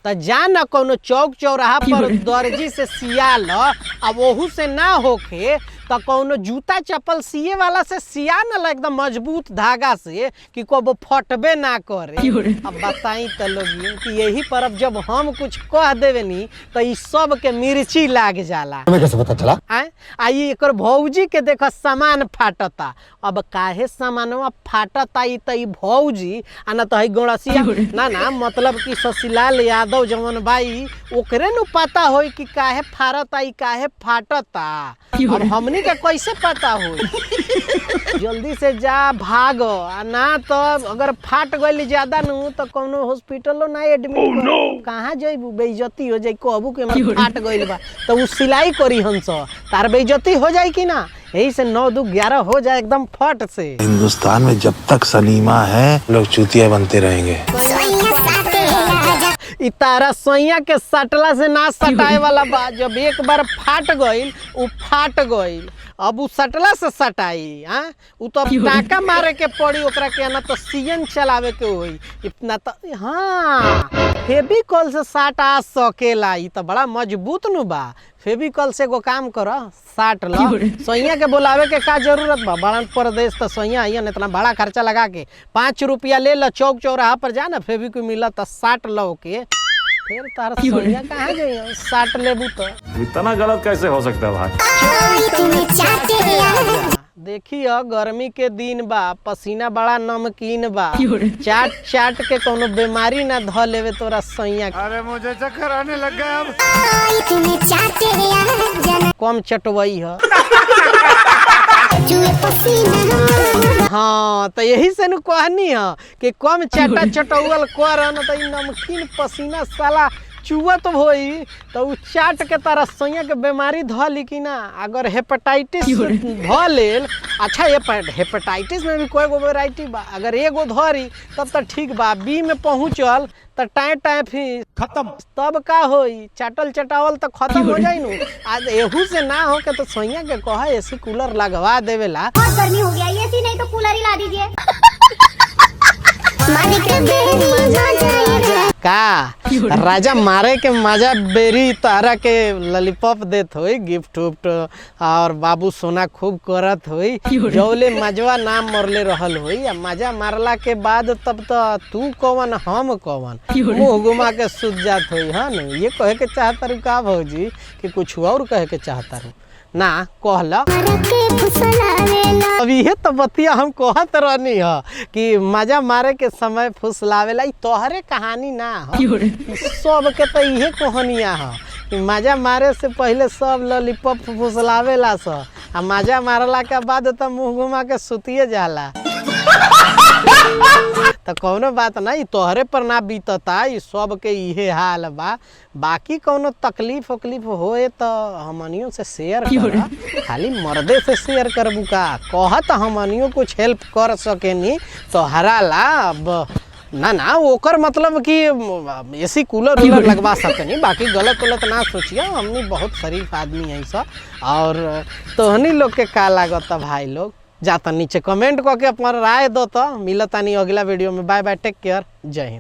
तो जा न कोनो चौक चौराहा पर दर्जी से सिया ल। अब ओहू से ना होके तो कोनो जूता चप्पल सिए वाला से सिया न एकदम मजबूत धागा से कि कबो फटबे ना करे। अब बताई तो लोग कि यही पर अब जब हम कुछ कह देवे नी तो ई सब के मिर्ची लाग जाला। तुम्हें कैसे पता चला? आई एकर भौजी के देख सामान फाटता। अब काहे सामानवा फाटता ई तो ई भौजी आ ना तो है गौड़सिया ना मतलब कि शशिलाल यादव जवन भाई ओकरे नु पता होई कि काहे फाटता ई काहे फाटता। अब हमनी के कैसे पता होई? जल्दी से जा भाग आ ना तो अगर फाट गइल ज्यादा नु तो कोनो हॉस्पिटलो ना एडमिट कहाँ जइबू? बेइज्जती हो जाई कहबू कि हमर फाट गइल बा तो उ सिलाई करी हंस तार बेइज्जती हो जाई कि ना। यही से 9 2 11 हो जाए एकदम फट से। हिंदुस्तान में जब तक सलीमा है लोग चूतिया बनते रहेंगे। इ तारा सोइया के सटला से ना सटाए वाला बा। जब एक बार फाट गइल उ फाट गइल। अब उ सटला से सटाई उ तो टाका मारे के पड़ी ओकरा के ना तो सीएन चलावे के होई इतना तो। हाँ फेविकॉल से सटा सकेला। इ तो बड़ा मजबूत नु बा। फेविकॉल से एगो काम कर साट ल। सोइया के बोलावे के का जरूरत बा? बड़ा प्रदेश तो सोइया आइए इतना बड़ा खर्चा लगा के 5 रुपया ले ल चौक चौराहा पर जा ना फेविक्विक मिला तो साट लो के फिर तार सोइया कहाँ गई साट लेबू तो। इतना गलत कैसे हो सकता है भाई? देखिए गर्मी के दिन बा पसीना बड़ा नमकीन बा। चाट चाट के कोनो बीमारी ना ध लेवे तोरा सैया। अरे मुझे चक्कर आने लग गया अब। कम चटवई है। हाँ तो यही से नु कहनी है कि कम चाटा चटौल कर न तो नमकीन पसीना साला चुवत होई तो उ चाट के तरह सैया के बीमारी धली कि ना। अगर हेपेटाइटिस ध लेल अच्छा हेपेटाइटिस में भी कोई गो वेराइटी बा। अगर एगो धरी तब तो ठीक बा। बी में पहुँचल तो टाए फिर खत्म तब का होई? चाटल चटावल तो खत्म हो जाई नु। आज एहू से ना हो के तो सैया के कहा एसी कूलर लगवा देवेला। बहुत गर्मी हो गया एसी नहीं तो कूलर ही ला दीजिए। का राजा मारे के मजा बेरी तारा के लॉलीपॉप देत होई गिफ्ट उफ्ट और बाबू सोना खूब करत होई। जौले मजवा नाम मरले रहल होई। मजा मारला के बाद तब तो तू कौन हम कौन मुँह घुमा के सुत जात होई। हाँ न ये कहे के चाहता रू का भौजी कि कुछ और कहे के चाहता रू ना कहला। अब ये तो बतिया हम कहत रहनी है कि मजा मारे के समय फुसलावेला। तोहरे कहानी ना सब के तो इहे कहानिया है कि मजा मारे से पहले सब लॉलीपॉप फुसलावेला स आ मजा मारला के बाद तो मुँह घुमा के सुतिए जाला। तो कौनो बात नहीं तोहरे पर ना बीतता ई सब के इहे हाल बा। बाकी कौनो तकलीफ वकलीफ होए तो हमनियों से शेयर कर। खाली मर्दे से शेयर करबू का कहत हमनियों कुछ हेल्प कर सकेनी तो हराला। अब ना ओकर मतलब कि एसी कूलर वूलर लगवा सकनी। बाकी गलत गलत ना सोचिए हमनी बहुत शरीफ आदमी है सब। और तोहनी लोग के का लागत भाई लोग जाता नीचे कमेंट करके अपना राय दो तो मिलता नहीं अगला वीडियो में। बाय बाय टेक केयर जय हिंद।